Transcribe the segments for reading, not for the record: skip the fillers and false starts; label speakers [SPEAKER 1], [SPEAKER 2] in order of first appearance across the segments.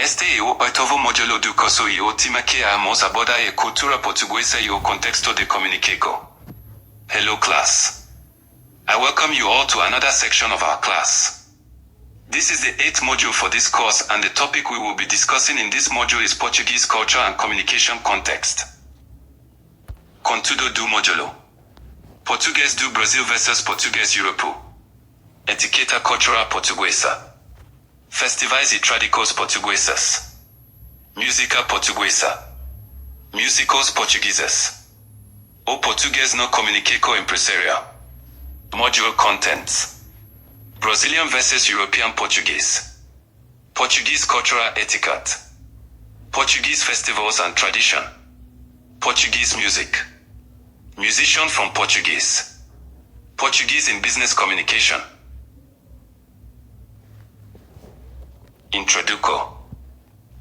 [SPEAKER 1] Este é o oitavo módulo do curso e o tema que vamos abordar é cultura portuguesa e o contexto de comunicação. Hello class. I welcome you all to another section of our class. This is the 8th module for this course and the topic we will be discussing in this module is Portuguese culture and communication context. Contudo do módulo. Português do Brasil versus Português Europeu. Etiqueta cultural portuguesa. Festivais e tradições portuguesas. Música portuguesa. Músicos portugueses. O português no comunicação empresarial. Module contents. Brazilian versus European Portuguese. Portuguese cultural etiquette. Portuguese festivals and tradition. Portuguese music. Musician from Portuguese. Portuguese in business communication. Introduco.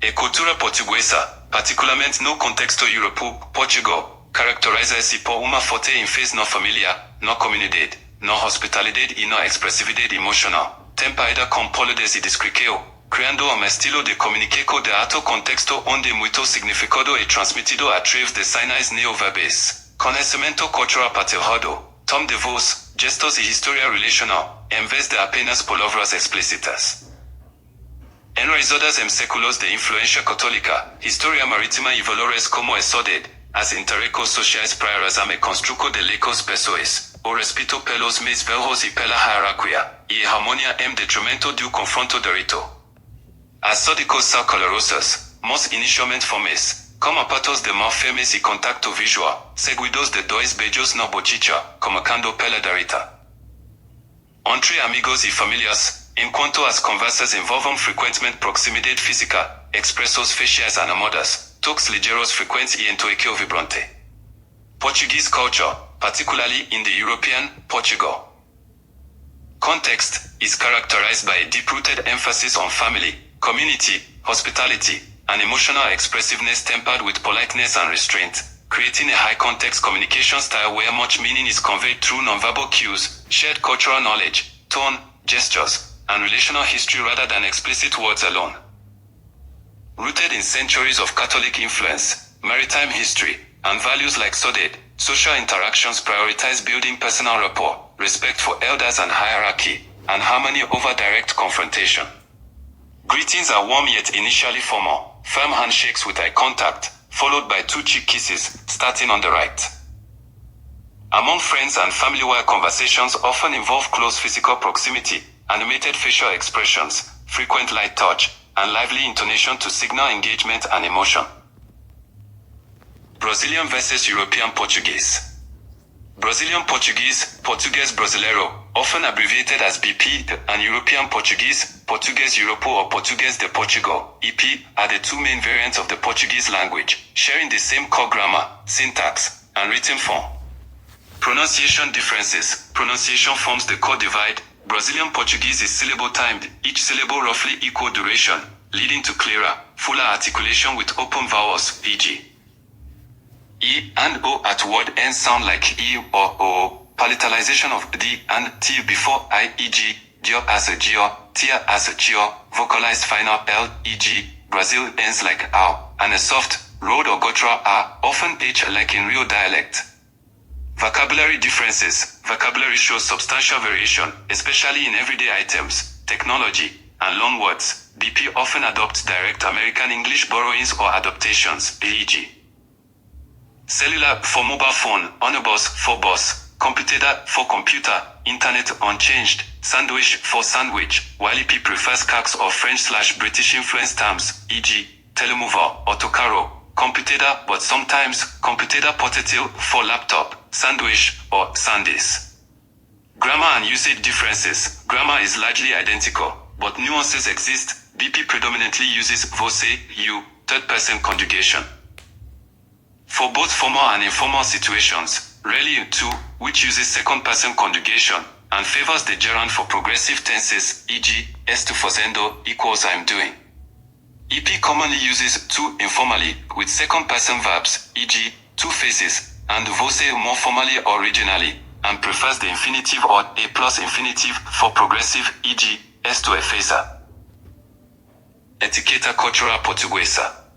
[SPEAKER 1] A cultura portuguesa, particularmente no contexto europeu, Portugal, caracteriza-se por uma forte ênfase na família, na comunidade, na hospitalidade e na expressividade emocional, temperada com polidez e discrição, criando um estilo de comunicação de alto contexto onde muito significado é transmitido através de sinais neoverbais, conhecimento cultural partilhado, tom de voz, gestos e história relacional, em vez de apenas palavras explícitas. Enraizadas em séculos de influência católica, história marítima e valores como a saudade, as interesses sociais praias a construção de lecos pessoas, o respeito pelos mais velhos e pela hierarquia, e a harmonia em detrimento do confronto direto. As sódicos são colorosas, mas inicialmente fomes, como patos de mão firmes e contacto visual, seguidos de dois beijos na bochicha, comunicando pela direita. Entre amigos e famílias, enquanto as conversas envolvem frequentemente proximidade física, expressos faciais animadas, toques ligeiros frequentes e entoiqueo vibrante. Portuguese culture, particularly in the European Portugal. Context is characterized by a deep-rooted emphasis on family, community, hospitality, and emotional expressiveness tempered with politeness and restraint, creating a high-context communication style where much meaning is conveyed through nonverbal cues, shared cultural knowledge, tone, gestures, and relational history rather than explicit words alone. Rooted in centuries of Catholic influence, maritime history, and values like saudade, social interactions prioritize building personal rapport, respect for elders and hierarchy, and harmony over direct confrontation. Greetings are warm yet initially formal, firm handshakes with eye contact, followed by two cheek kisses, starting on the right. Among friends and family-wide conversations often involve close physical proximity, animated facial expressions, frequent light touch, and lively intonation to signal engagement and emotion. Brazilian versus European Portuguese. Brazilian Portuguese, Português Brasileiro, often abbreviated as BP, and European Portuguese, Português Europeu or Português de Portugal, EP, are the two main variants of the Portuguese language, sharing the same core grammar, syntax, and written form. Pronunciation differences. Pronunciation forms the core divide. Brazilian Portuguese is syllable timed, each syllable roughly equal duration, leading to clearer, fuller articulation with open vowels, e.g. E and O at word ends sound like E or O, palatalization of D and T before I, e.g. Dio as a Gio, Tia as a Gio, vocalized final L, e.g. Brazil ends like OW, and a soft, road or guttural R, often H like in real dialect. Vocabulary differences. Vocabulary shows substantial variation, especially in everyday items, technology, and loan words. BP often adopts direct American English borrowings or adaptations, e.g. Cellular for mobile phone, onibus for bus, computador for computer, internet unchanged, sandwich for sandwich, while EP prefers CACs or French/British influence terms, e.g. telemover, autocarro, computador but sometimes computador portátil for laptop, sandwich, or sandies. Grammar and usage differences. Grammar is largely identical, but nuances exist. BP predominantly uses você, you, third-person conjugation. For both formal and informal situations, rarely tu, which uses second-person conjugation, and favors the gerund for progressive tenses, e.g., estou fazendo equals I'm doing. EP commonly uses tu informally, with second-person verbs, e.g., tu faces, and você more formally or regionally, and prefers the infinitive or a plus infinitive for progressive, e.g., estou a fazer. Etiqueta cultural portuguesa.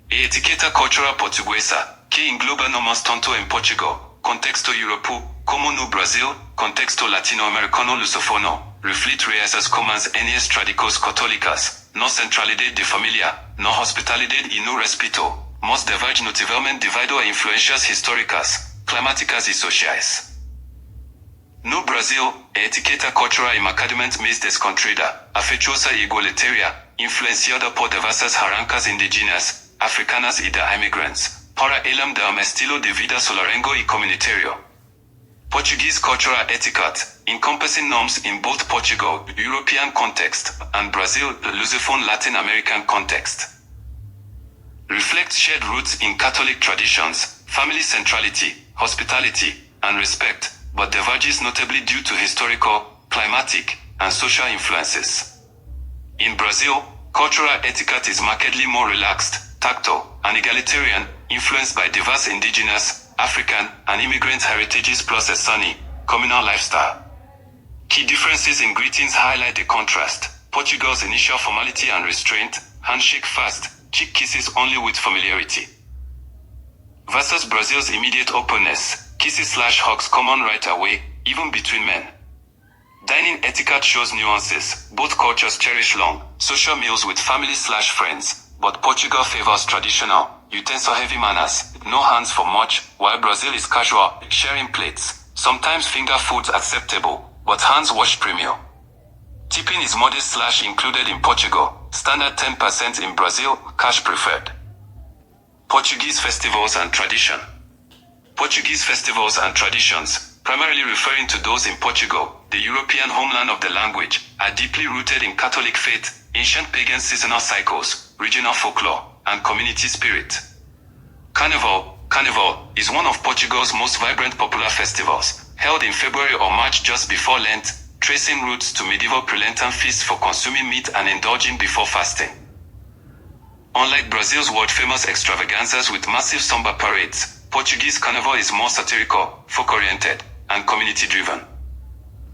[SPEAKER 1] E etiqueta cultural portuguesa, que engloba no más tanto en Portugal, contexto europeo, como no Brasil, contexto latinoamericano lusofono, reflete raíces comuns en tradiciones católicas, no centralidad de familia, no hospitalidad y no respeto, mas diverge notavelmente debido a influencias históricas, climáticas y sociales. No Brasil, a etiqueta cultural é marcadamente mais descontraída, afetuosa e igualitária, influenciada por diversas arrancas indígenas, africanas e de imigrantes, para além de estilo de vida solarengo e comunitário. Portuguese cultural etiquette, encompassing norms in both Portugal, European context, and Brazil, Lusophone Latin American context. Reflects shared roots in Catholic traditions, family centrality, hospitality, and respect, but diverges notably due to historical, climatic, and social influences. In Brazil, cultural etiquette is markedly more relaxed, tactile, and egalitarian, influenced by diverse indigenous, African, and immigrant heritages plus a sunny, communal lifestyle. Key differences in greetings highlight the contrast. Portugal's initial formality and restraint, handshake fast, cheek kisses only with familiarity. Versus Brazil's immediate openness, kisses/hugs common right away, even between men. Dining etiquette shows nuances. Both cultures cherish long, social meals with family/friends, but Portugal favors traditional, utensil-heavy manners, no hands for much, while Brazil is casual, sharing plates, sometimes finger foods acceptable, but hands washed premium. Tipping is modest/included in Portugal, standard 10% in Brazil, cash preferred. Portuguese festivals and tradition. Portuguese festivals and traditions, primarily referring to those in Portugal, the European homeland of the language, are deeply rooted in Catholic faith, ancient pagan seasonal cycles, regional folklore, and community spirit. Carnival is one of Portugal's most vibrant popular festivals, held in February or March just before Lent, tracing roots to medieval pre-Lenten feasts for consuming meat and indulging before fasting. Unlike Brazil's world-famous extravaganzas with massive samba parades, Portuguese Carnival is more satirical, folk-oriented, and community-driven.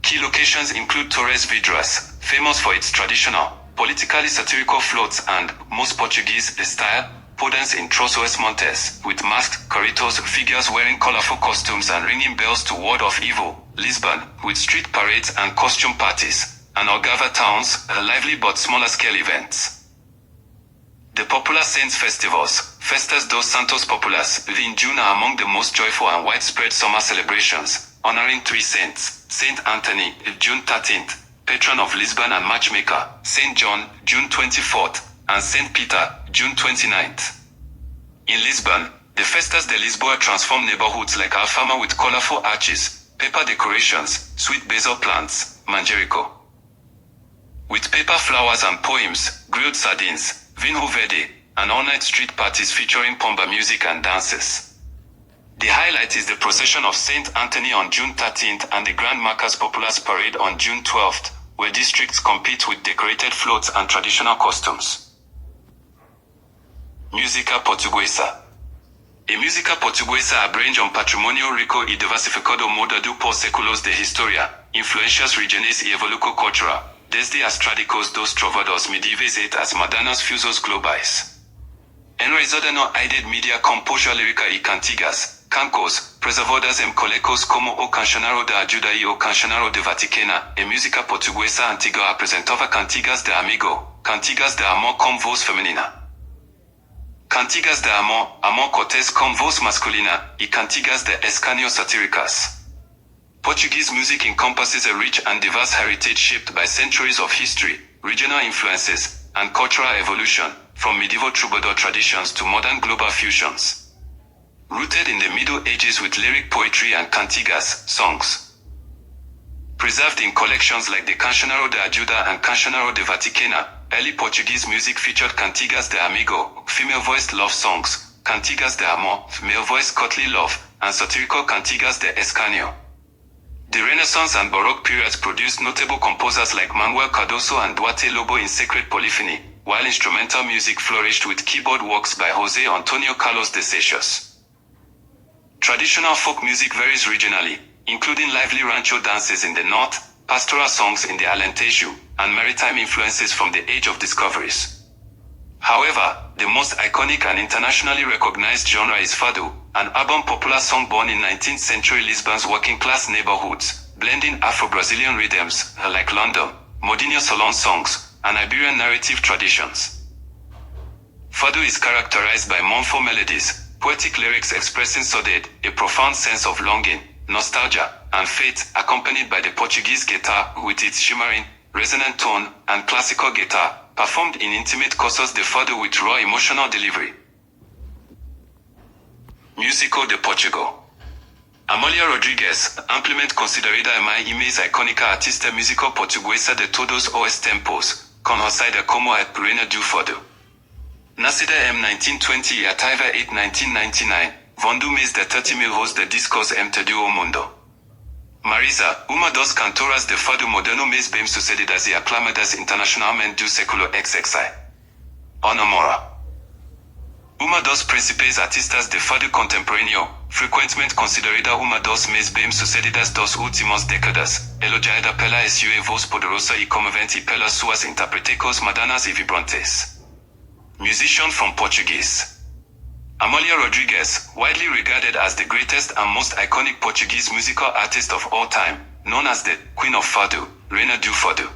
[SPEAKER 1] Key locations include Torres Vedras, famous for its traditional, politically satirical floats and, most Portuguese style, podans in Trás-os Montes, with masked corritos figures wearing colorful costumes and ringing bells to ward off evil. Lisbon, with street parades and costume parties, and Algarve towns, lively but smaller-scale events. The popular saints festivals, Festas dos Santos Populares, in June are among the most joyful and widespread summer celebrations, honoring three saints: Saint Anthony, June 13th, patron of Lisbon and matchmaker, Saint John, June 24th, and Saint Peter, June 29th. In Lisbon, the Festas de Lisboa transform neighborhoods like Alfama with colorful arches, paper decorations, sweet basil plants, manjerico. With paper flowers and poems, grilled sardines, vinho verde, and all-night street parties featuring pomba music and dances. The highlight is the procession of Saint Anthony on June 13th and the Grand Marcas Populares Parade on June 12th, where districts compete with decorated floats and traditional costumes. Música portuguesa. A música portuguesa abrange un patrimonio rico y diversificado modado por séculos de historia, influencias regiones y evolución cultural, desde as tradicos dos trovadores medievais et as modernos fusos globais. Enraizada no aided media composure lírica y cantigas, cancos, preservadas en colecos como o Cancionário da Ajuda y o Cancionário de Vaticana, a música portuguesa antigua apresentava cantigas de amigo, cantigas de amor com voz feminina. Cantigas de amor, amor cortés com voz masculina, y cantigas de escanio satíricas. Portuguese music encompasses a rich and diverse heritage shaped by centuries of history, regional influences, and cultural evolution, from medieval troubadour traditions to modern global fusions. Rooted in the Middle Ages with lyric poetry and cantigas, songs. Preserved in collections like the Cancionário da Ajuda and Cancionário de Vaticana, early Portuguese music featured cantigas de amigo, female-voiced love songs, cantigas de amor, male-voiced courtly love, and satirical cantigas de escanio. The Renaissance and Baroque periods produced notable composers like Manuel Cardoso and Duarte Lobo in sacred polyphony, while instrumental music flourished with keyboard works by José Antonio Carlos de Seixas. Traditional folk music varies regionally, including lively rancho dances in the north, pastoral songs in the Alentejo, and maritime influences from the Age of Discoveries. However, the most iconic and internationally recognized genre is fado, an urban popular song born in 19th century Lisbon's working-class neighborhoods, blending Afro-Brazilian rhythms, like London, Modinho Salon songs, and Iberian narrative traditions. Fado is characterized by mournful melodies, poetic lyrics expressing saudade, a profound sense of longing, nostalgia, and fate, accompanied by the Portuguese guitar with its shimmering, resonant tone, and classical guitar, performed in intimate courses de fado with raw emotional delivery. Músico de Portugal. Amália Rodrigues, ampliamente considerada a mais icónica artista musical portuguesa de todos os tempos, conhecida como a Reina do Fado. Nascida em 1920 e ativa em 1999, vendeu mais de 30,000 voz de discos em todo o mundo. Marisa, uma das cantoras de fado moderno mais bem-sucedidas e aclamadas internacionalmente do século XXI. Enroll. Uma das principais artistas de fado contemporâneo, frequentemente considerada uma das mais bem-sucedidas das últimas décadas, elogiada pela sua voz poderosa e comovente e pelas suas interpretações modernas e vibrantes. Musician from Portuguese. Amália Rodrigues, widely regarded as the greatest and most iconic Portuguese musical artist of all time, known as the Queen of Fado, Reina do Fado.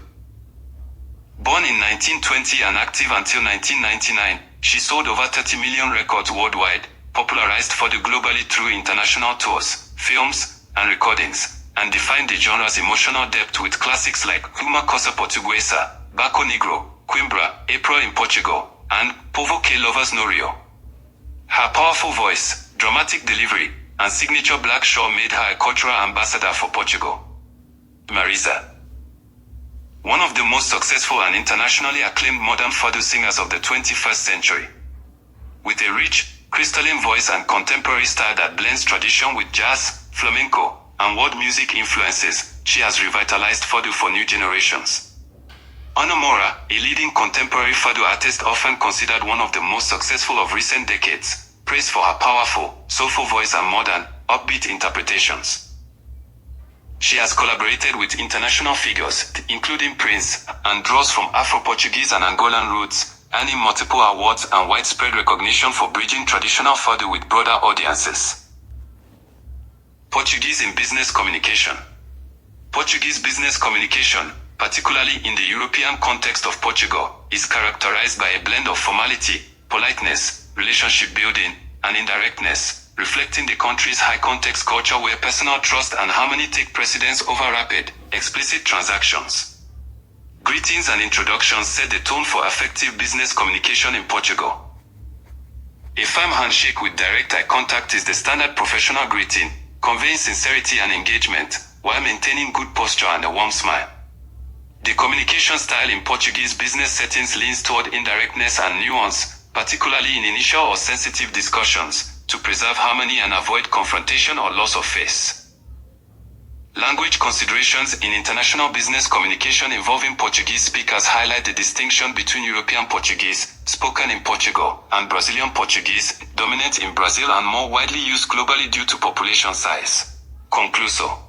[SPEAKER 1] Born in 1920 and active until 1999, she sold over 30 million records worldwide, popularized fado globally through international tours, films, and recordings, and defined the genre's emotional depth with classics like Uma Cosa Portuguesa, Baco Negro, Coimbra, April in Portugal, and Povo que Lovers No Rio. Her powerful voice, dramatic delivery, and signature black shawl made her a cultural ambassador for Portugal. Marisa. One of the most successful and internationally acclaimed modern fado singers of the 21st century. With a rich, crystalline voice and contemporary style that blends tradition with jazz, flamenco, and world music influences, she has revitalized fado for new generations. Enroll, a leading contemporary fado artist often considered one of the most successful of recent decades, praised for her powerful, soulful voice and modern, upbeat interpretations. She has collaborated with international figures, including Prince, and draws from Afro-Portuguese and Angolan roots, earning multiple awards and widespread recognition for bridging traditional fado with broader audiences. Portuguese in business communication. Portuguese business communication, particularly in the European context of Portugal, is characterized by a blend of formality, politeness, relationship building, and indirectness, reflecting the country's high-context culture where personal trust and harmony take precedence over rapid, explicit transactions. Greetings and introductions set the tone for effective business communication in Portugal. A firm handshake with direct eye contact is the standard professional greeting, conveying sincerity and engagement, while maintaining good posture and a warm smile. The communication style in Portuguese business settings leans toward indirectness and nuance, particularly in initial or sensitive discussions, to preserve harmony and avoid confrontation or loss of face. Language considerations in international business communication involving Portuguese speakers highlight the distinction between European Portuguese, spoken in Portugal, and Brazilian Portuguese, dominant in Brazil and more widely used globally due to population size. Concluso.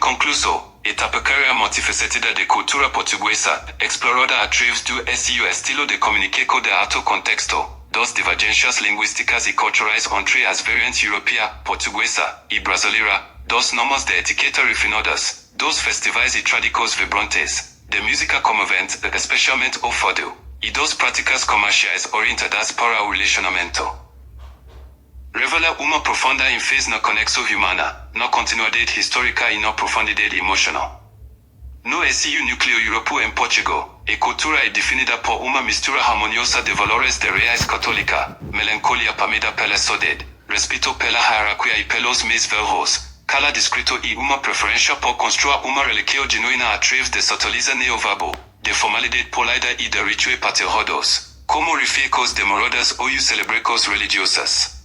[SPEAKER 1] Concluso, etapa carrera multifacetada de cultura portuguesa, explorada a través do seu estilo de comunicar de alto contexto. Dos divergências linguísticas e culturais entre as variantes europeia, portuguesa e brasileira, dos normas de etiqueta refinadas, dos festivais e tradições vibrantes, de música comovente, especialmente o fado, e dos práticas comerciais orientadas para o relacionamento. Revela uma profunda ênfase na conexão humana, na continuidade histórica e na profundidade emocional. No seu núcleo europeu em Portugal, a cultura é definida por uma mistura harmoniosa de valores de raiz católica, melancolia pamida pela saudade, respeito pela hierarquia e pelos mais velhos, cala descrito e uma preferência por construir uma relíquia genuína através de sateliza neovabo, de formalidade polida e de rituais paterrodos, como refeitos demoradas ou celebrecos religiosas.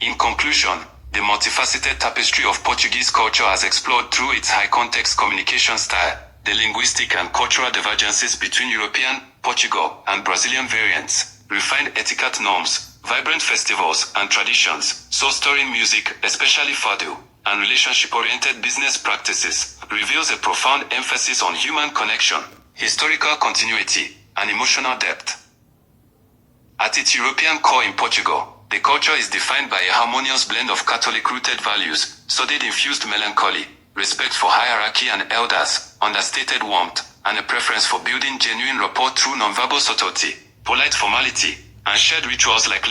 [SPEAKER 1] In conclusion, the multifaceted tapestry of Portuguese culture has explored through its high-context communication style, the linguistic and cultural divergences between European, Portugal, and Brazilian variants, refined etiquette norms, vibrant festivals and traditions, soul-stirring music, especially fado, and relationship-oriented business practices, reveals a profound emphasis on human connection, historical continuity, and emotional depth. At its European core in Portugal, the culture is defined by a harmonious blend of Catholic-rooted values, sordid-infused melancholy, respect for hierarchy and elders, understated warmth, and a preference for building genuine rapport through nonverbal subtlety, polite formality, and shared rituals like